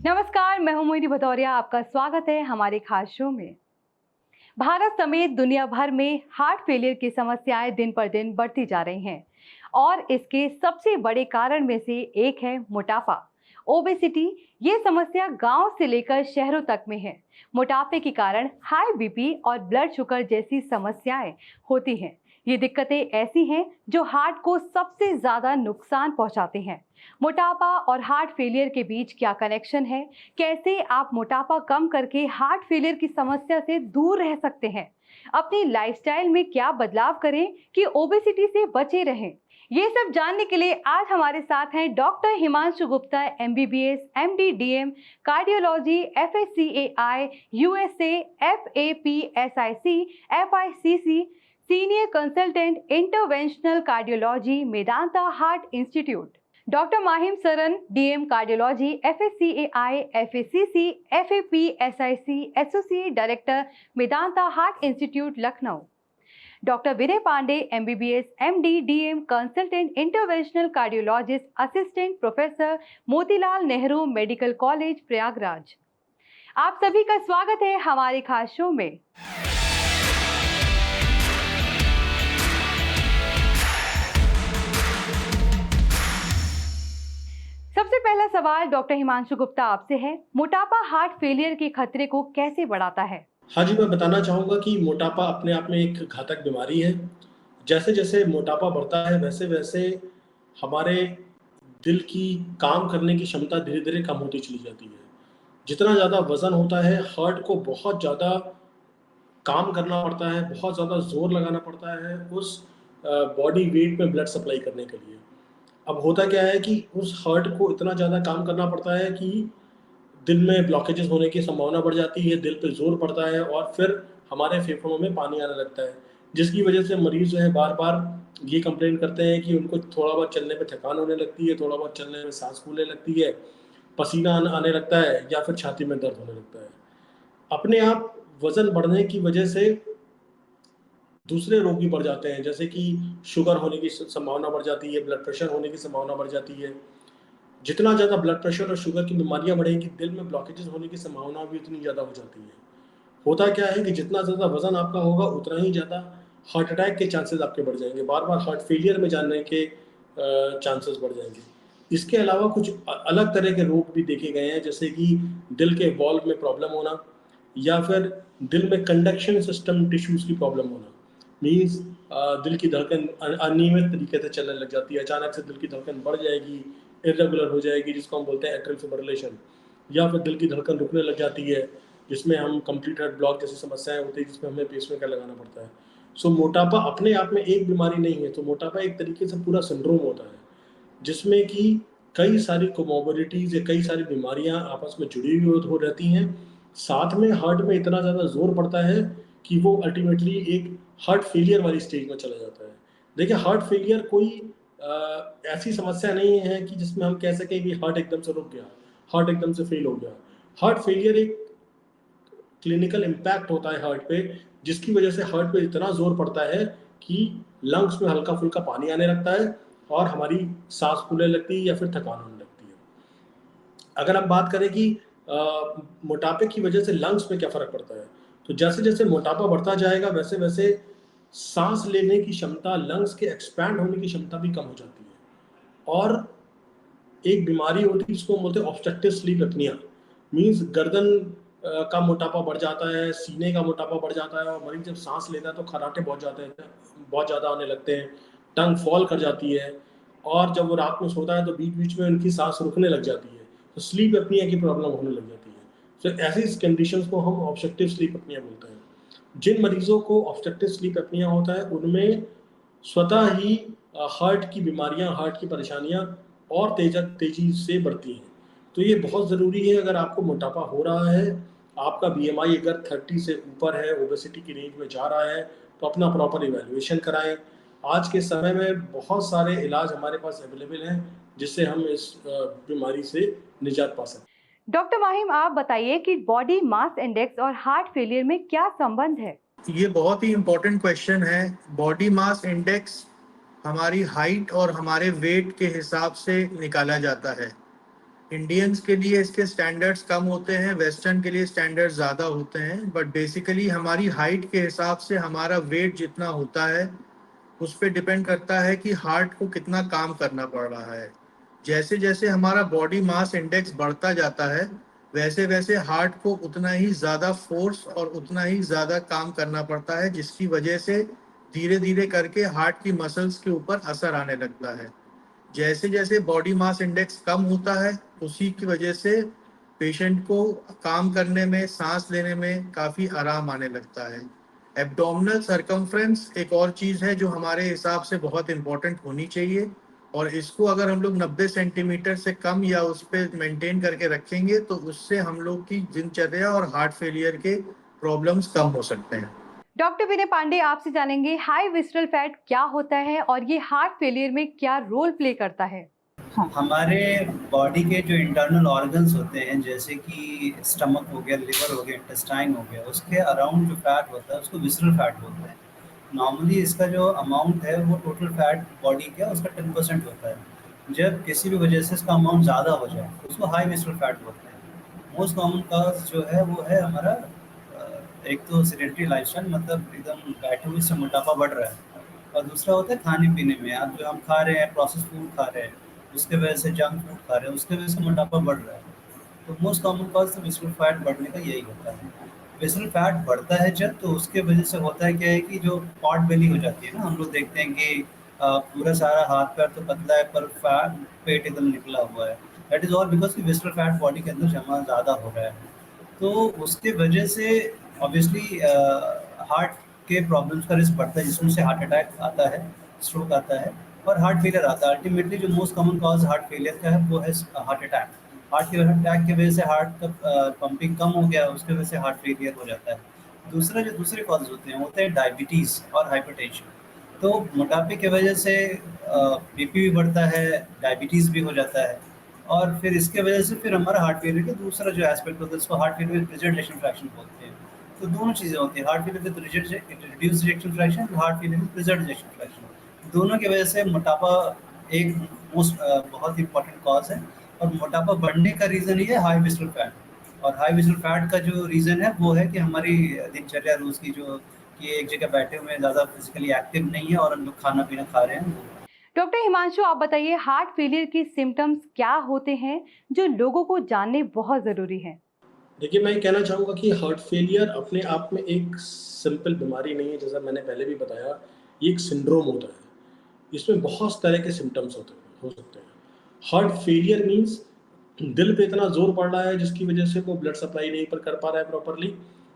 नमस्कार, मैं हूं मोहिनी भदौरिया। आपका स्वागत है हमारे खास शो में। भारत समेत दुनिया भर में हार्ट फेलियर की समस्याएं दिन पर दिन बढ़ती जा रही हैं और इसके सबसे बड़े कारण में से एक है मोटापा, ओबेसिटी। ये समस्या गांव से लेकर शहरों तक में है। मोटापे के कारण हाई बीपी और ब्लड शुगर जैसी समस्याएं होती हैं। ये दिक्कतें ऐसी हैं जो हार्ट को सबसे ज्यादा नुकसान पहुंचाते हैं। मोटापा और हार्ट फेलियर के बीच क्या कनेक्शन है? कैसे आप मोटापा कम करके हार्ट फेलियर की समस्या से दूर रह सकते हैं? अपनी लाइफस्टाइल में क्या बदलाव करें कि ओबेसिटी से बचे रहें? ये सब जानने के लिए आज हमारे साथ हैं doctor Himanshu Gupta, MBBS, MD, DM, cardiology, FSCAI, USA, FAPSIC, FICC, senior consultant interventional cardiology, Medanta heart institute. Doctor Mahim Saran, DM cardiology, FSCAI, FACC, FAPSIC, associate director, Medanta heart institute, Lucknow. Doctor Vinay Pandey, MBBS, MD, DM, consultant interventional cardiologist, assistant professor, Motilal Nehru medical college, Prayagraj. आप सभी का स्वागत है हमारे खास show में। सबसे पहला सवाल डॉक्टर हिमांशु गुप्ता आपसे है, मोटापा हार्ट फेलियर के खतरे को कैसे बढ़ाता है? हाँ जी, मैं बताना चाहूँगा कि मोटापा अपने आप में एक घातक बीमारी है। जैसे-जैसे मोटापा बढ़ता है, वैसे-वैसे हमारे दिल की काम करने की क्षमता धीरे-धीरे कम होती चली जाती है। जितना ज़्यादा वज़न होता है, हार्ट को बहुत ज़्यादा काम करना पड़ता है, बहुत ज़्यादा ज़ोर लगाना पड़ता है उस बॉडी वेट में ब्लड सप्लाई करने के लिए। अब होता क्या है कि उस हार्ट को इतना ज़्यादा काम करना पड़ता है कि दिल में ब्लॉकेजेस होने की संभावना बढ़ जाती है, दिल पे ज़ोर पड़ता है और फिर हमारे फेफड़ों में पानी आने लगता है, जिसकी वजह से मरीज़ जो है बार-बार ये कंप्लेन करते हैं कि उनको थोड़ा बहुत चलने पे थकान होने लगती है, थोड़ा बहुत चलने में साँस फूलने लगती है, पसीना आने लगता है या फिर छाती में दर्द होने लगता है। अपने आप वज़न बढ़ने की वजह से दूसरे रोग भी बढ़ जाते हैं, जैसे कि शुगर होने की संभावना बढ़ जाती है, ब्लड प्रेशर होने की संभावना बढ़ जाती है। जितना ज़्यादा ब्लड प्रेशर और शुगर की बीमारियाँ बढ़ेंगी, दिल में ब्लॉकेजेस होने की संभावना भी उतनी ज़्यादा हो जाती है। होता क्या है कि जितना ज़्यादा वज़न आपका होगा, उतना ही ज़्यादा हार्ट अटैक के चांसेस आपके बढ़ जाएँगे, बार-बार हार्ट फेलियर में जाने के चांसेस बढ़ जाएँगे। इसके अलावा कुछ अलग तरह के रोग भी देखे गए हैं, जैसे कि दिल के वॉल्व में प्रॉब्लम होना या फिर दिल में कंडक्शन सिस्टम टिश्यूज़ की प्रॉब्लम होना। मीन्स दिल की धड़कन अनियमित तरीके से चलने लग जाती है, अचानक से दिल की धड़कन बढ़ जाएगी, इर्रेगुलर हो जाएगी, जिसको हम बोलते हैं एट्रियल फिब्रिलेशन, या फिर दिल की धड़कन रुकने लग जाती है, जिसमें हम कंप्लीट हार्ट ब्लॉक जैसी समस्याएँ होती है, जिसमें हमें पेसमेकर लगाना पड़ता है। सो मोटापा अपने आप में एक बीमारी नहीं है, तो मोटापा एक तरीके से पूरा सिंड्रोम होता है, जिसमें कि कई सारी कोमोर्बिडिटीज़ या कई सारी बीमारियाँ आपस में जुड़ी हुई हो रहती हैं। साथ में हार्ट में इतना ज़्यादा ज़ोर पड़ता है कि वो अल्टीमेटली एक हार्ट फेलियर वाली स्टेज में चला जाता है। देखिए, हार्ट फेलियर कोई ऐसी समस्या नहीं है कि जिसमें हम कह सकें कि हार्ट एकदम से रुक गया, हार्ट एकदम से फेल हो गया। हार्ट फेलियर एक क्लिनिकल इम्पैक्ट होता है हार्ट पे, जिसकी वजह से हार्ट पे इतना ज़ोर पड़ता है कि लंग्स में हल्का-फुल्का पानी आने लगता है और हमारी साँस फूलने लगती है या फिर थकान होने लगती है। अगर हम बात करें कि मोटापे की वजह से लंग्स में क्या फ़र्क पड़ता है, तो जैसे-जैसे मोटापा बढ़ता जाएगा, वैसे-वैसे साँस लेने की क्षमता, लंग्स के एक्सपैंड होने की क्षमता भी कम हो जाती है। और एक बीमारी होती है जिसको हम बोलते हैं ऑब्स्ट्रक्टिव स्लीप एपनिया। मीन्स गर्दन का मोटापा बढ़ जाता है, सीने का मोटापा बढ़ जाता है और मरीज़ जब साँस लेता है तो खर्राटे बहुत ज़्यादा आने लगते हैं, टंग फॉल कर जाती है और जब वो रात में सोता है तो बीच-बीच में उनकी साँस रुकने लग जाती है। तो स्लीप एपनिया की प्रॉब्लम होने लग जाती है। तो ऐसी कंडीशंस को हम ऑब्स्ट्रक्टिव स्लीप एपनिया बोलते हैं। जिन मरीज़ों को ऑब्स्ट्रक्टिव स्लीप एपनिया होता है, उनमें स्वतः ही हार्ट की बीमारियाँ, हार्ट की परेशानियाँ और तेज़ी से बढ़ती हैं। तो ये बहुत ज़रूरी है, अगर आपको मोटापा हो रहा है, आपका बीएमआई अगर 30 से ऊपर है, ओबेसिटी की रेंज में जा रहा है, तो अपना प्रॉपर इवैल्यूएशन कराएँ। आज के समय में बहुत सारे इलाज हमारे पास अवेलेबल हैं, जिससे हम इस बीमारी से निजात पा सकते हैं। डॉक्टर माहिम, आप बताइए कि बॉडी मास इंडेक्स और हार्ट फेलियर में क्या संबंध है? ये बहुत ही इम्पोर्टेंट क्वेश्चन है। बॉडी मास इंडेक्स हमारी हाइट और हमारे वेट के हिसाब से निकाला जाता है। इंडियंस के लिए इसके स्टैंडर्ड्स कम होते हैं, वेस्टर्न के लिए स्टैंडर्ड्स ज़्यादा होते हैं, बट बेसिकली हमारी हाइट के हिसाब से हमारा वेट जितना होता है उस पर डिपेंड करता है कि हार्ट को कितना काम करना पड़ रहा है। जैसे जैसे हमारा बॉडी मास इंडेक्स बढ़ता जाता है वैसे वैसे हार्ट को उतना ही ज़्यादा फोर्स और उतना ही ज़्यादा काम करना पड़ता है, जिसकी वजह से धीरे धीरे करके हार्ट की मसल्स के ऊपर असर आने लगता है। जैसे जैसे बॉडी मास इंडेक्स कम होता है उसी की वजह से पेशेंट को काम करने में, सांस लेने में काफ़ी आराम आने लगता है। एब्डोमिनल सर्कम्फ्रेंस एक और चीज़ है जो हमारे हिसाब से बहुत इम्पोर्टेंट होनी चाहिए, और इसको अगर हम लोग 90 सेंटीमीटर से कम या उस पर मेंटेन करके रखेंगे तो उससे हम लोग की दिनचर्या और हार्ट फेलियर के प्रॉब्लम्स कम हो सकते हैं। डॉक्टर विनय पांडे, आपसे जानेंगे हाई विसरल फैट क्या होता है और ये हार्ट फेलियर में क्या रोल प्ले करता है। हमारे बॉडी के जो इंटरनल ऑर्गन्स होते हैं, जैसे कि स्टमक हो गया, लिवर हो गया, इंटेस्टाइन हो गया, उसके अराउंड जो फैट होता है उसको विसरल फैट बोलते हैं। नॉर्मली इसका जो अमाउंट है वो टोटल फैट बॉडी का उसका 10% होता है। जब किसी भी वजह से इसका अमाउंट ज़्यादा हो जाए तो उसको हाई विसरल फैट बोलते हैं। मोस्ट कॉमन कॉज जो है वो है हमारा एक तो सेडेंटरी लाइफस्टाइल, मतलब एकदम बैठे हुए से मोटापा बढ़ रहा है, और दूसरा होता है खाने पीने में। आप जो हम खा रहे हैं, प्रोसेस फूड खा रहे हैं, उसके वजह से जंक फूड खा रहे हैं, उसके वजह से मोटापा बढ़ रहा है। तो मोस्ट कॉमन कॉज तो विसरल फैट बढ़ने का यही होता है। विसरल फैट बढ़ता है जब, तो उसके वजह से होता है क्या है कि जो पॉट बेली हो जाती है ना, हम लोग देखते हैं कि पूरा सारा हाथ पैर तो पतला है पर फैट पेट एकदम निकला हुआ है। दैट इज ऑल बिकॉज कि विसरल फैट बॉडी के अंदर जमा ज़्यादा हो रहा है। तो उसके वजह से ऑब्वियसली हार्ट के प्रॉब्लम्स का रिस्क बढ़ता है, जिसमें से हार्ट अटैक आता है, स्ट्रोक आता है और हार्ट फेलियर आता है। अल्टीमेटली जो most common cause heart failure का है वो है हार्ट अटैक। हार्ट के अटैक की वजह से हार्ट का पंपिंग कम हो गया, उसकी वजह से हार्ट फेलियर हो जाता है। दूसरा जो दूसरे कॉज होते हैं डायबिटीज़ और हाइपरटेंशन। तो मोटापे की वजह से बीपी भी बढ़ता है, डायबिटीज़ भी हो जाता है, और फिर इसके वजह से फिर हमारा हार्ट फेलियर का दूसरा जो एस्पेक्ट होता है उसको heart failure with result ejection fraction बोलते हैं। तो दोनों चीज़ें होती हैं, heart failure with reduce ejection fraction और heart failure with result ejection fraction. दोनों की वजह से मोटापा एक बहुत इंपॉर्टेंट कॉज है, और मोटापा बढ़ने का रीज़न ये है हाई विसरल फैट। और हाई विसरल फैट का जो रीज़न है वो है कि हमारी दिनचर्या रोज़ की जो कि एक जगह बैठे हुए हैं, ज़्यादा फिजिकली एक्टिव नहीं है, और हम लोग खाना पीना खा रहे हैं। डॉक्टर हिमांशु, आप बताइए हार्ट फेलियर की सिम्टम्स क्या होते हैं जो लोगों को जानने बहुत ज़रूरी है। देखिए, मैं कहना चाहूँगा कि हार्ट फेलियर अपने आप में एक सिंपल बीमारी नहीं है। जैसा मैंने पहले भी बताया, ये एक सिंड्रोम होता है। इसमें बहुत तरह के सिम्टम्स हो सकते हैं। हार्ट फेलियर मीन्स दिल पे इतना जोर पड़ रहा है जिसकी वजह से वो ब्लड सप्लाई नहीं पर कर पा रहा है प्रॉपरली,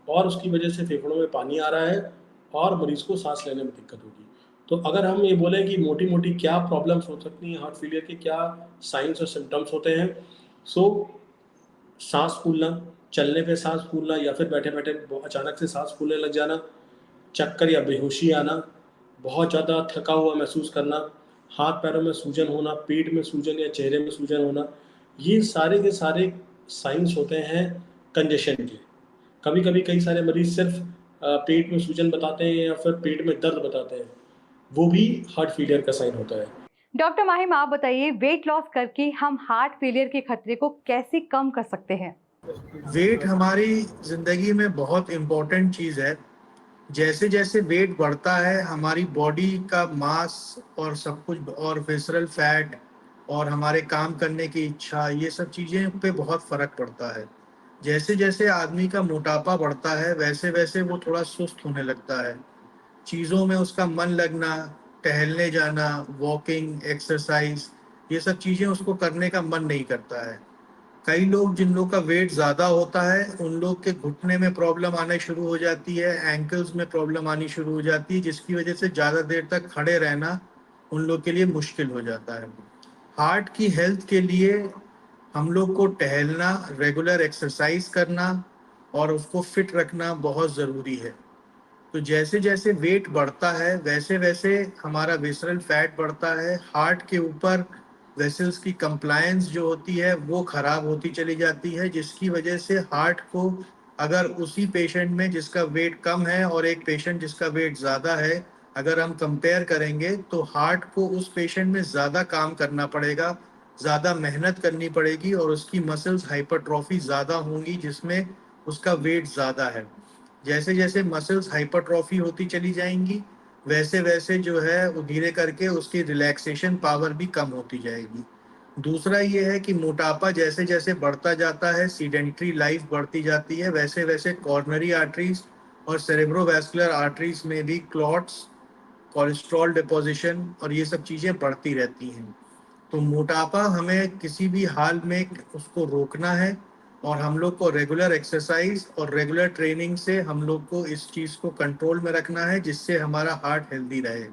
और उसकी वजह से फेफड़ों में पानी आ रहा है और मरीज को सांस लेने में दिक्कत होगी। तो अगर हम ये बोलें कि मोटी मोटी क्या प्रॉब्लम्स हो सकती हैं हार्ट फेलियर के, क्या साइंस और सिम्टम्स होते हैं, सो सांस फूलना, चलने पे सांस फूलना, या फिर बैठे बैठे अचानक से सांस फूलने लग जाना, चक्कर या बेहोशी आना, बहुत ज़्यादा थका हुआ महसूस करना, हाथ पैरों में सूजन होना, पेट में सूजन या चेहरे में सूजन होना, ये सारे के सारे साइंस होते हैं कंजेशन के। कभी कभी कई सारे मरीज सिर्फ पेट में सूजन बताते हैं या फिर पेट में दर्द बताते हैं, वो भी हार्ट फेलियर का साइन होता है। डॉक्टर माहिम, आप बताइए वेट लॉस करके हम हार्ट फेलियर के खतरे को कैसे कम कर सकते हैं। वेट हमारी जिंदगी में बहुत इम्पोर्टेंट चीज़ है। जैसे जैसे वेट बढ़ता है हमारी बॉडी का मास और सब कुछ, और विसरल फैट और हमारे काम करने की इच्छा, ये सब चीज़ें पे बहुत फ़र्क पड़ता है। जैसे जैसे आदमी का मोटापा बढ़ता है वैसे वैसे वो थोड़ा सुस्त होने लगता है। चीज़ों में उसका मन लगना, टहलने जाना, वॉकिंग, एक्सरसाइज, ये सब चीज़ें उसको करने का मन नहीं करता है। कई लोग, जिन लोग का वेट ज़्यादा होता है, उन लोग के घुटने में प्रॉब्लम आने शुरू हो जाती है, एंकल्स में प्रॉब्लम आनी शुरू हो जाती है, जिसकी वजह से ज़्यादा देर तक खड़े रहना उन लोग के लिए मुश्किल हो जाता है। हार्ट की हेल्थ के लिए हम लोग को टहलना, रेगुलर एक्सरसाइज करना और उसको फिट रखना बहुत ज़रूरी है। तो जैसे जैसे वेट बढ़ता है वैसे वैसे हमारा विसरल फैट बढ़ता है, हार्ट के ऊपर वेसल्स की कंप्लायंस जो होती है वो ख़राब होती चली जाती है, जिसकी वजह से हार्ट को, अगर उसी पेशेंट में जिसका वेट कम है और एक पेशेंट जिसका वेट ज़्यादा है, अगर हम कंपेयर करेंगे तो हार्ट को उस पेशेंट में ज़्यादा काम करना पड़ेगा, ज़्यादा मेहनत करनी पड़ेगी और उसकी मसल्स हाइपरट्रॉफी ज़्यादा होंगी, जिसमें उसका वेट ज़्यादा है। जैसे जैसे मसल्स हाइपरट्रॉफी होती चली जाएंगी, वैसे वैसे जो है वो धीरे करके उसकी रिलैक्सेशन पावर भी कम होती जाएगी। दूसरा ये है कि मोटापा जैसे जैसे बढ़ता जाता है, सीडेंट्री लाइफ बढ़ती जाती है, वैसे वैसे कॉर्नरी आर्टरीज और सेरेब्रोवैस्कुलर आर्टरीज में भी क्लॉट्स, कोलेस्ट्रॉल डिपोजिशन और ये सब चीज़ें बढ़ती रहती हैं। तो मोटापा हमें किसी भी हाल में उसको रोकना है, और हम लोग को रेगुलर एक्सरसाइज और रेगुलर ट्रेनिंग से हम लोग को इस चीज़ को कंट्रोल में रखना है, जिससे हमारा हार्ट हेल्दी रहे।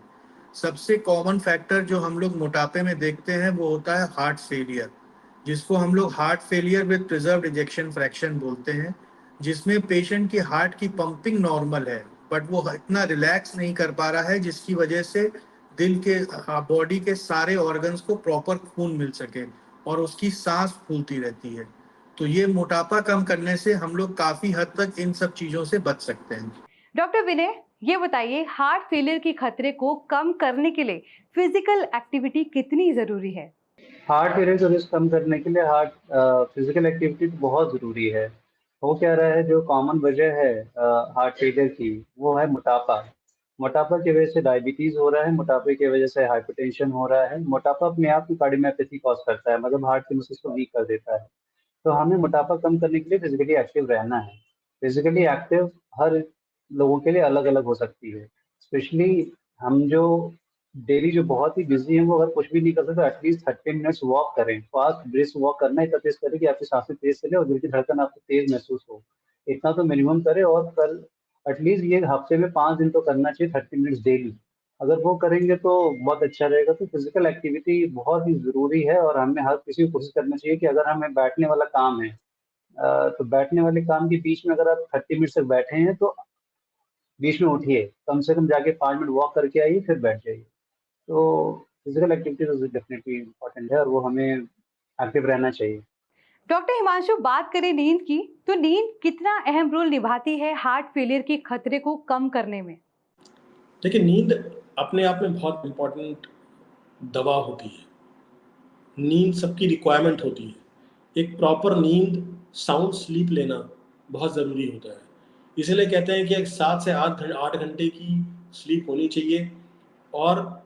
सबसे कॉमन फैक्टर जो हम लोग मोटापे में देखते हैं वो होता है हार्ट फेलियर, जिसको हम लोग heart failure with preserved ejection fraction बोलते हैं, जिसमें पेशेंट की हार्ट की पंपिंग नॉर्मल है, बट वो इतना रिलैक्स नहीं कर पा रहा है, जिसकी वजह से दिल के बॉडी के सारे ऑर्गन्स को प्रॉपर खून मिल सके और उसकी सांस फूलती रहती है। तो ये मोटापा कम करने से हम लोग काफी हद तक इन सब चीजों से बच सकते हैं। डॉक्टर विनय, ये बताइए, हार्ट फेलियर के खतरे को कम करने के लिए फिजिकल एक्टिविटी कितनी जरूरी है? हार्ट फेलियर का रिस्क कम करने के लिए फिजिकल एक्टिविटी तो बहुत ज़रूरी है। हो क्या रहा है, जो कॉमन वजह है हार्ट फेलियर की, वो है मोटापा। मोटापा की वजह से डायबिटीज़ हो रहा है, मोटापे की वजह से हाइपरटेंशन हो रहा है। मोटापा अपने आप ही कार्डियोमायोपैथी कॉज करता है, मतलब हार्ट की मसल्स को वीक कर देता है। तो हमें मोटापा कम करने के लिए फिजिकली एक्टिव रहना है। फिजिकली एक्टिव हर लोगों के लिए अलग अलग हो सकती है। स्पेशली हम जो डेली जो बहुत ही बिजी हैं, वो अगर कुछ भी नहीं कर सकते, एटलीस्ट 30 मिनट्स वॉक करें। फास्ट ब्रिस्क वॉक करना, इतना तेज करें कि आपकी सांसें तेज चले और दिल की धड़कन आपको तेज महसूस हो। इतना तो मिनिमम करें, और कल एटलीस्ट ये हफ्ते में 5 दिन तो करना चाहिए, 30 मिनट्स डेली। अगर वो करेंगे तो बहुत अच्छा रहेगा। तो फिजिकल एक्टिविटी बहुत ही ज़रूरी है, और हमें हर किसी को कोशिश करना चाहिए कि अगर हमें बैठने वाला काम है, तो बैठने वाले काम के बीच में अगर आप 30 मिनट तक बैठे हैं, तो बीच में उठिए, कम से कम जाके 5 मिनट वॉक करके आइए, फिर बैठ जाइए। तो फिजिकल एक्टिविटी तो डेफिनेटली इम्पोर्टेंट है, और वो हमें एक्टिव रहना चाहिए। डॉक्टर हिमांशु, बात करें नींद की, तो नींद कितना अहम रोल निभाती है हार्ट फेलियर के खतरे को कम करने में? देखिए, नींद अपने आप में बहुत इम्पोर्टेंट दवा होती है। नींद सबकी रिक्वायरमेंट होती है। एक प्रॉपर नींद, साउंड स्लीप लेना बहुत ज़रूरी होता है। इसीलिए कहते हैं कि एक 7 से 8 घंटे की स्लीप होनी चाहिए, और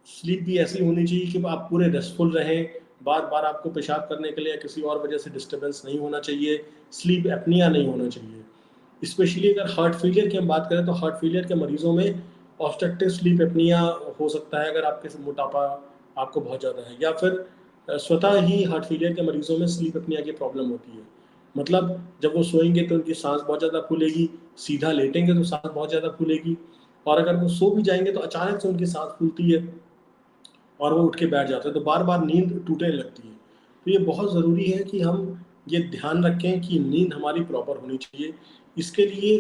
स्लीप भी ऐसी होनी चाहिए कि आप पूरे रेस्टफुल रहें, बार बार आपको पेशाब करने के लिए या किसी और वजह से डिस्टर्बेंस नहीं होना चाहिए, स्लीप एपनिया नहीं होना चाहिए। स्पेशली अगर हार्ट फेलियर की हम बात करें, तो हार्ट फेलियर के मरीजों में ऑब्स्ट्रक्टिव स्लीप एपनिया हो सकता है, अगर आपके मोटापा आपको बहुत ज़्यादा है, या फिर स्वतः ही हार्ट फेलियर के मरीजों में स्लीप एपनिया की प्रॉब्लम होती है। मतलब जब वो सोएंगे तो उनकी सांस बहुत ज़्यादा फूलेगी, सीधा लेटेंगे तो सांस बहुत ज़्यादा फूलेगी, और अगर वो सो भी जाएंगे तो अचानक से उनकी सांस फूलती है और वो उठ के बैठ जाते हैं, तो बार बार नींद टूटने लगती है। तो ये बहुत ज़रूरी है कि हम ये ध्यान रखें कि नींद हमारी प्रॉपर होनी चाहिए। इसके लिए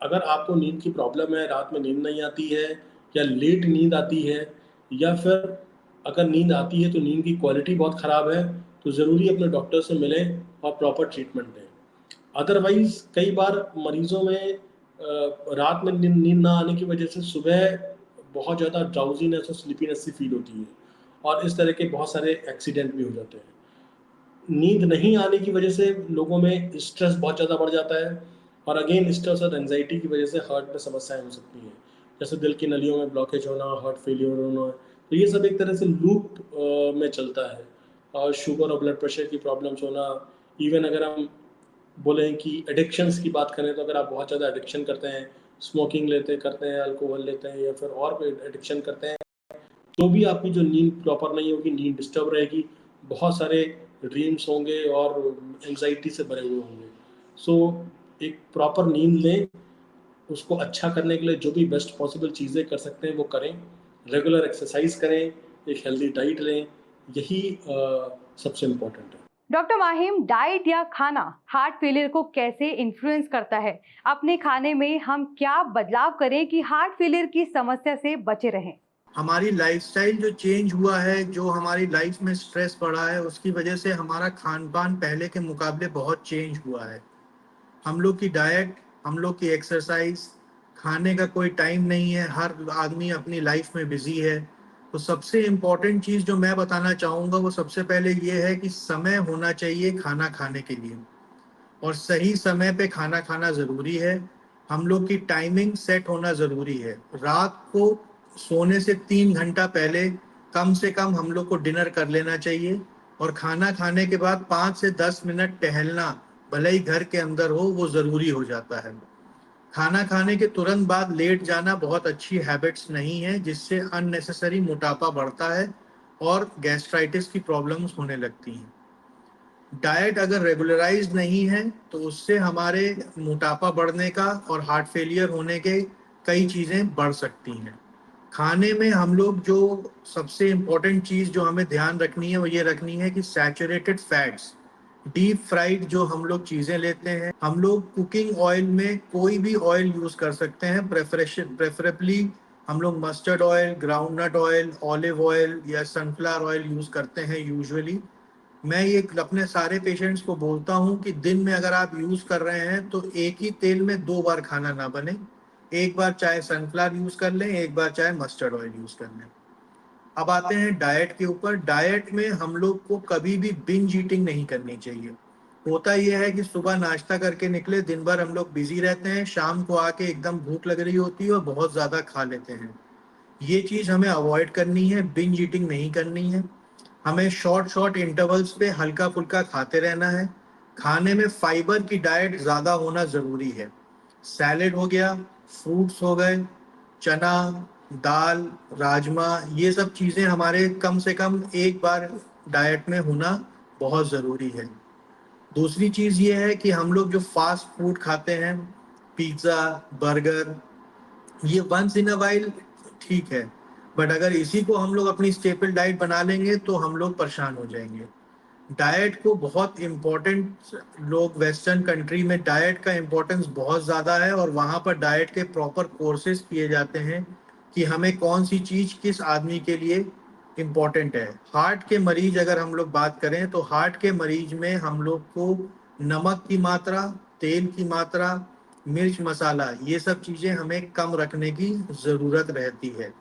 अगर आपको नींद की प्रॉब्लम है, रात में नींद नहीं आती है, या लेट नींद आती है, या फिर अगर नींद आती है तो नींद की क्वालिटी बहुत ख़राब है, तो ज़रूरी अपने डॉक्टर से मिलें और प्रॉपर ट्रीटमेंट लें। अदरवाइज़ कई बार मरीज़ों में रात में नींद ना आने की वजह से सुबह बहुत ज़्यादा ड्राउजीनेस और स्लीपीनेस सी फील होती है, और इस तरह के बहुत सारे एक्सीडेंट भी हो जाते हैं। नींद नहीं आने की वजह से लोगों में स्ट्रेस बहुत ज़्यादा बढ़ जाता है, और अगेन स्ट्रेस और एंजाइटी की वजह से हार्ट में समस्याएं हो सकती हैं, जैसे दिल की नलियों में ब्लॉकेज होना, हार्ट फेलियर होना। तो ये सब एक तरह से लूप में चलता है, और शुगर और ब्लड प्रेशर की प्रॉब्लम्स होना। इवन अगर हम बोलें कि एडिक्शंस की बात करें, तो अगर आप बहुत ज़्यादा एडिक्शन करते हैं, स्मोकिंग करते हैं, अल्कोहल लेते हैं, या फिर और कोई एडिक्शन करते हैं, तो भी आपकी जो नींद प्रॉपर नहीं होगी, नींद डिस्टर्ब रहेगी, बहुत सारे ड्रीम्स होंगे और एंजाइटी से भरे हुए होंगे। सो एक प्रॉपर नींद लें, उसको अच्छा करने के लिए जो भी बेस्ट पॉसिबल चीज़ें कर सकते हैं वो करें, रेगुलर एक्सरसाइज करें, एक हेल्दी डाइट लें, यही सबसे इम्पोर्टेंट है। डॉक्टर माहिम, डाइट या खाना हार्ट फेलियर को कैसे इन्फ्लुएंस करता है? अपने खाने में हम क्या बदलाव करें कि हार्ट फेलियर की समस्या से बचे रहें? हमारी लाइफस्टाइल जो चेंज हुआ है, जो हमारी लाइफ में स्ट्रेस बढ़ा है, उसकी वजह से हमारा खान पान पहले के मुकाबले बहुत चेंज हुआ है। हम लोग की डाइट, हम लोग की एक्सरसाइज, खाने का कोई टाइम नहीं है, हर आदमी अपनी लाइफ में बिजी है। तो सबसे इम्पोर्टेंट चीज़ जो मैं बताना चाहूँगा वो सबसे पहले ये है कि समय होना चाहिए खाना खाने के लिए, और सही समय पे खाना खाना ज़रूरी है। हम लोग की टाइमिंग सेट होना ज़रूरी है। रात को सोने से 3 घंटा पहले कम से कम हम लोग को डिनर कर लेना चाहिए, और खाना खाने के बाद 5 से 10 मिनट टहलना, भले ही घर के अंदर हो, वो ज़रूरी हो जाता है। खाना खाने के तुरंत बाद लेट जाना बहुत अच्छी हैबिट्स नहीं है, जिससे अननेसेसरी मोटापा बढ़ता है और गैस्ट्राइटिस की प्रॉब्लम्स होने लगती हैं। डाइट अगर रेगुलराइज्ड नहीं है तो उससे हमारे मोटापा बढ़ने का और हार्ट फेलियर होने के कई चीज़ें बढ़ सकती हैं। खाने में हम लोग जो सबसे इम्पोर्टेंट चीज़ जो हमें ध्यान रखनी है वो ये रखनी है कि सैचुरेटेड फैट्स, डीप फ्राइड जो हम लोग चीज़ें लेते हैं, हम लोग कुकिंग ऑयल में कोई भी ऑयल यूज़ कर सकते हैं। प्रेफरेबली हम लोग mustard oil, groundnut oil, olive oil या सनफ्लावर ऑयल यूज़ करते हैं यूजुअली। मैं ये अपने सारे पेशेंट्स को बोलता हूँ कि दिन में अगर आप यूज़ कर रहे हैं तो एक ही तेल में 2 बार खाना ना बने। एक बार चाहे सनफ्लावर यूज़ कर लें, एक बार चाहे मस्टर्ड ऑयल यूज़ कर लें। अब आते हैं डाइट के ऊपर। डाइट में हम लोग को कभी भी बिंज ईटिंग नहीं करनी चाहिए। होता यह है कि सुबह नाश्ता करके निकले, दिन भर हम लोग बिजी रहते हैं, शाम को आके एकदम भूख लग रही होती है और बहुत ज़्यादा खा लेते हैं। ये चीज़ हमें अवॉइड करनी है, बिंज ईटिंग नहीं करनी है। हमें शॉर्ट इंटरवल्स पे हल्का फुल्का खाते रहना है। खाने में फाइबर की डाइट ज़्यादा होना ज़रूरी है। सैलेड हो गया, फ्रूट्स हो गए, चना, दाल, राजमा, ये सब चीज़ें हमारे कम से कम एक बार डाइट में होना बहुत ज़रूरी है। दूसरी चीज़ ये है कि हम लोग जो फास्ट फूड खाते हैं, पिज़्ज़ा, बर्गर, ये वंस इन अ वाइल ठीक है, बट अगर इसी को हम लोग अपनी स्टेपल डाइट बना लेंगे तो हम लोग परेशान हो जाएंगे। डाइट को बहुत इम्पोर्टेंट, लोग वेस्टर्न कंट्री में डाइट का इम्पोर्टेंस बहुत ज़्यादा है और वहाँ पर डाइट के प्रॉपर कोर्सेज किए जाते हैं कि हमें कौन सी चीज़ किस आदमी के लिए इम्पोर्टेंट है। हार्ट के मरीज अगर हम लोग बात करें तो हार्ट के मरीज में हम लोग को नमक की मात्रा, तेल की मात्रा, मिर्च मसाला, ये सब चीज़ें हमें कम रखने की ज़रूरत रहती है।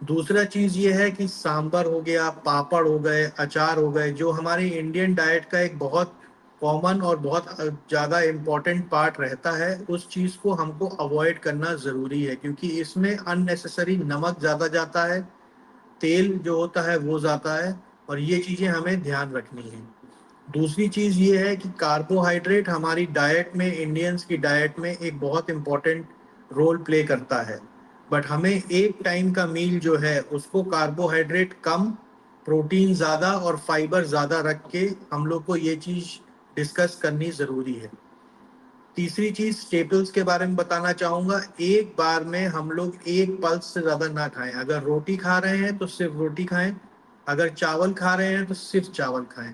दूसरा चीज़ ये है कि सांभर हो गया, पापड़ हो गए, अचार हो गए, जो हमारी इंडियन डाइट का एक बहुत कॉमन और बहुत ज़्यादा इम्पोर्टेंट पार्ट रहता है, उस चीज़ को हमको अवॉइड करना ज़रूरी है, क्योंकि इसमें अननेसेसरी नमक ज़्यादा जाता है, तेल जो होता है वो ज़्यादा है, और ये चीज़ें हमें ध्यान रखनी है। दूसरी चीज़ ये है कि कार्बोहाइड्रेट हमारी डाइट में, इंडियंस की डाइट में एक बहुत इम्पोर्टेंट रोल प्ले करता है, बट हमें एक टाइम का मील जो है उसको कार्बोहाइड्रेट कम, प्रोटीन ज़्यादा और फाइबर ज़्यादा रख के हम लोग को ये चीज़ डिस्कस करनी ज़रूरी है। तीसरी चीज़ स्टेपल्स के बारे में बताना चाहूँगा। एक बार में हम लोग एक पल्स से ज़्यादा ना खाएं। अगर रोटी खा रहे हैं तो सिर्फ रोटी खाएं, अगर चावल खा रहे हैं तो सिर्फ चावल खाएं,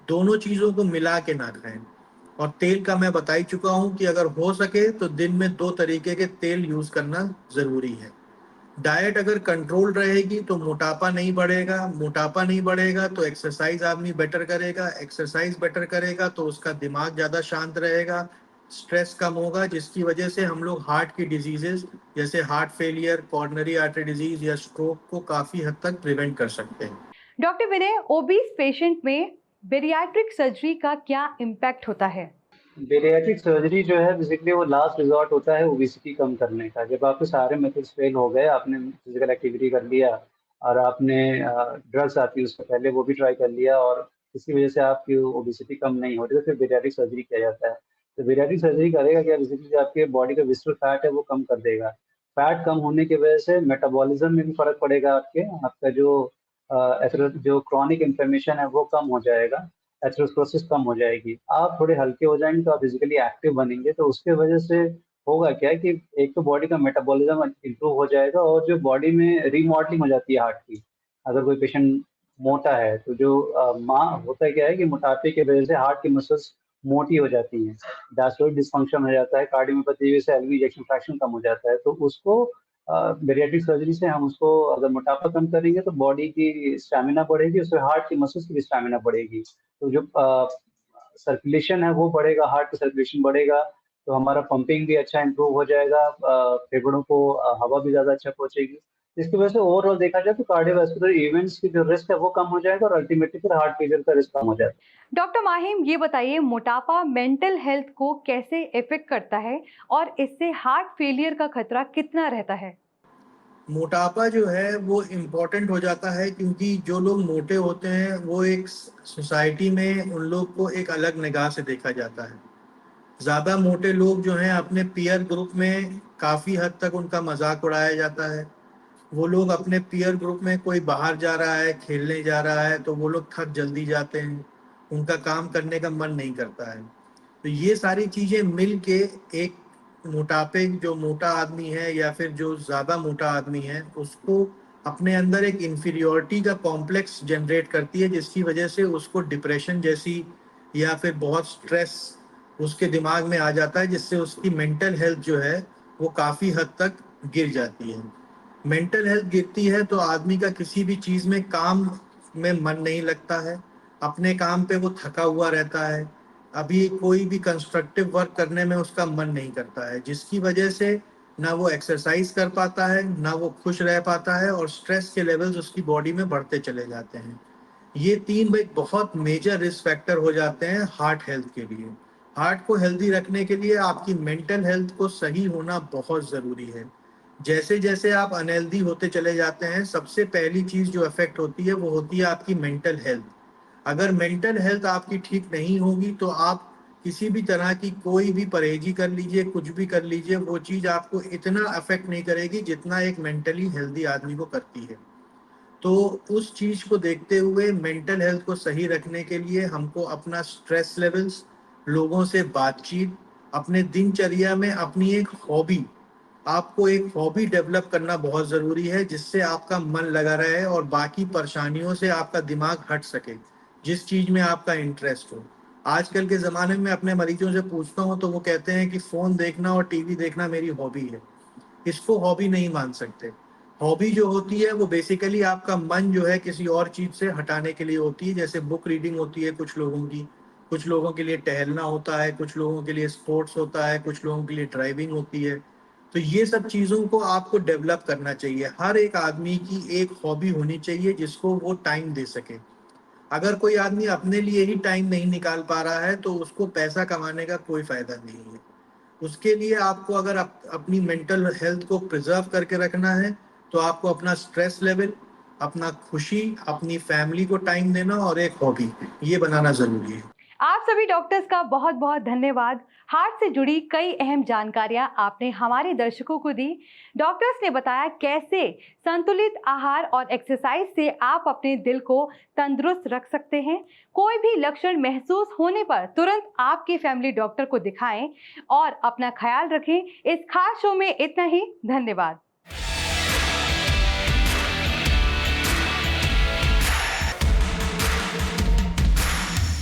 दोनों चीज़ों को मिला के ना खाएं। और तेल का मैं बता ही चुका हूँ कि अगर हो सके तो दिन में 2 तरीके के तेल यूज़ करना ज़रूरी है। डाइट अगर कंट्रोल रहेगी तो मोटापा नहीं बढ़ेगा, मोटापा नहीं बढ़ेगा तो एक्सरसाइज आदमी बेटर करेगा, एक्सरसाइज बेटर करेगा तो उसका दिमाग ज़्यादा शांत रहेगा, स्ट्रेस कम होगा, जिसकी वजह से हम लोग हार्ट की डिजीजेज जैसे heart failure, coronary artery disease या स्ट्रोक को काफ़ी हद तक प्रिवेंट कर सकते हैं। डॉक्टर विनय, ओबीस पेशेंट में बेरियाट्रिक सर्जरी का क्या इम्पैक्ट होता है? बेरियाट्रिक सर्जरी जो है बेसिकली वो लास्ट रिजॉर्ट होता है ओबेसिटी कम करने का। जब आपके सारे मेथड्स फेल हो गए, आपने फिजिकल एक्टिविटी कर लिया और आपने ड्रग्स आती है उससे पहले वो भी ट्राई कर लिया और इसी वजह से आपकी ओबेसिटी कम नहीं हो रही, तो फिर बेरियाट्रिक सर्जरी किया जाता है। तो बेरियाट्रिक सर्जरी करेगा क्या, बेसिकली जो आपके बॉडी का विस्टरल फैट है वो कम कर देगा। फैट कम होने की वजह से मेटाबॉलिज्म में भी फर्क पड़ेगा, आपका जो क्रॉनिक इन्फ्लेमेशन है वो कम हो जाएगा, एथेरोस्क्लेरोसिस कम हो जाएगी, आप थोड़े हल्के हो जाएंगे तो आप फिजिकली एक्टिव बनेंगे। तो उसके वजह से होगा क्या कि एक तो बॉडी का मेटाबॉलिज्म इंप्रूव हो जाएगा और जो बॉडी में रीमॉडलिंग हो जाती है हार्ट की। अगर कोई पेशेंट मोटा है तो जो माँ होता है क्या है कि मोटापे की वजह से हार्ट की मसल्स मोटी हो जाती हैं, डायस्टोलिक डिस्फंक्शन हो जाता है, कार्डियोमायोपैथी की वजह से एलवी इजेक्शन फ्रैक्शन कम हो जाता है। तो उसको बेरियाट्रिक सर्जरी से हम उसको अगर मोटापा कम करेंगे तो बॉडी की स्टैमिना बढ़ेगी, उससे हार्ट की मसल्स की भी स्टैमिना बढ़ेगी। तो जो सर्कुलेशन है वो बढ़ेगा, हार्ट का सर्कुलेशन बढ़ेगा तो हमारा पंपिंग भी अच्छा इंप्रूव हो जाएगा, फेफड़ों को हवा भी ज़्यादा अच्छा पहुंचेगी। इसकी वजह से ओवरऑल देखा जाए तो कार्डियोवैस्कुलर इवेंट्स की जो रिस्क है वो कम हो जाएगा और अल्टीमेटली फिर हार्ट फेलियर का रिस्क कम हो जाएगा। डॉक्टर माहिम, ये बताइए मोटापा मेंटल हेल्थ को कैसे इफेक्ट करता है और इससे हार्ट फेलियर का खतरा कितना रहता है? मोटापा जो है वो इम्पोर्टेंट हो जाता है क्योंकि जो लोग मोटे होते हैं वो एक सोसाइटी में उन लोग को एक अलग निगाह से देखा जाता है। ज़्यादा मोटे लोग जो हैं अपने पीयर ग्रुप में काफ़ी हद तक उनका मजाक उड़ाया जाता है। वो लोग अपने पीयर ग्रुप में कोई बाहर जा रहा है, खेलने जा रहा है तो वो लोग थक जल्दी जाते हैं, उनका काम करने का मन नहीं करता है। तो ये सारी चीज़ें मिल के एक मोटापे, जो मोटा आदमी है या फिर जो ज़्यादा मोटा आदमी है, उसको अपने अंदर एक इन्फीरियॉरिटी का कॉम्प्लेक्स जनरेट करती है, जिसकी वजह से उसको डिप्रेशन जैसी या फिर बहुत स्ट्रेस उसके दिमाग में आ जाता है, जिससे उसकी मेंटल हेल्थ जो है वो काफ़ी हद तक गिर जाती है। मेंटल हेल्थ गिरती है तो आदमी का किसी भी चीज़ में काम में मन नहीं लगता है, अपने काम पे वो थका हुआ रहता है, अभी कोई भी कंस्ट्रक्टिव वर्क करने में उसका मन नहीं करता है, जिसकी वजह से ना वो एक्सरसाइज कर पाता है, ना वो खुश रह पाता है और स्ट्रेस के लेवल्स उसकी बॉडी में बढ़ते चले जाते हैं। ये 3 एक बहुत मेजर रिस्क फैक्टर हो जाते हैं हार्ट हेल्थ के लिए। हार्ट को हेल्दी रखने के लिए आपकी मेंटल हेल्थ को सही होना बहुत ज़रूरी है। जैसे-जैसे आप अनहेल्दी होते चले जाते हैं, सबसे पहली चीज़ जो अफ़ेक्ट होती है, वो होती है आपकी मेंटल हेल्थ। अगर मेंटल हेल्थ आपकी ठीक नहीं होगी, तो आप किसी भी तरह की कोई भी परहेज़ी कर लीजिए, कुछ भी कर लीजिए, वो चीज़ आपको इतना अफ़ेक्ट नहीं करेगी, जितना एक मेंटली हेल्दी आदमी को करती है। तो उस चीज़ को देखते हुए मेंटल हेल्थ को सही रखने के लिए हमको अपना स्ट्रेस लेवल्स, लोगों से बातचीत, अपने दिनचर्या में अपनी एक हॉबी, आपको एक हॉबी डेवलप करना बहुत ज़रूरी है, जिससे आपका मन लगा रहे और बाकी परेशानियों से आपका दिमाग हट सके, जिस चीज़ में आपका इंटरेस्ट हो। आजकल के ज़माने में अपने मरीजों से पूछता हूँ तो वो कहते हैं कि फ़ोन देखना और टीवी देखना मेरी हॉबी है। इसको हॉबी नहीं मान सकते। हॉबी जो होती है वो बेसिकली आपका मन जो है किसी और चीज़ से हटाने के लिए होती है, जैसे बुक रीडिंग होती है कुछ लोगों की, कुछ लोगों के लिए टहलना होता है, कुछ लोगों के लिए स्पोर्ट्स होता है, कुछ लोगों के लिए ड्राइविंग होती है। तो ये सब चीज़ों को आपको डेवलप करना चाहिए। हर एक आदमी की एक हॉबी होनी चाहिए जिसको वो टाइम दे सके। अगर कोई आदमी अपने लिए ही टाइम नहीं निकाल पा रहा है तो उसको पैसा कमाने का कोई फ़ायदा नहीं है। उसके लिए आपको अगर अपनी मेंटल हेल्थ को प्रिजर्व करके रखना है, तो आपको अपना स्ट्रेस लेवल, अपना खुशी, अपनी फैमिली को टाइम देना और एक हॉबी, ये बनाना ज़रूरी है। आप सभी डॉक्टर्स का बहुत बहुत धन्यवाद। हार्ट से जुड़ी कई अहम जानकारियां आपने हमारे दर्शकों को दी। डॉक्टर्स ने बताया कैसे संतुलित आहार और एक्सरसाइज से आप अपने दिल को तंदुरुस्त रख सकते हैं। कोई भी लक्षण महसूस होने पर तुरंत आपके फैमिली डॉक्टर को दिखाएं और अपना ख्याल रखें। इस खास शो में इतना ही। धन्यवाद।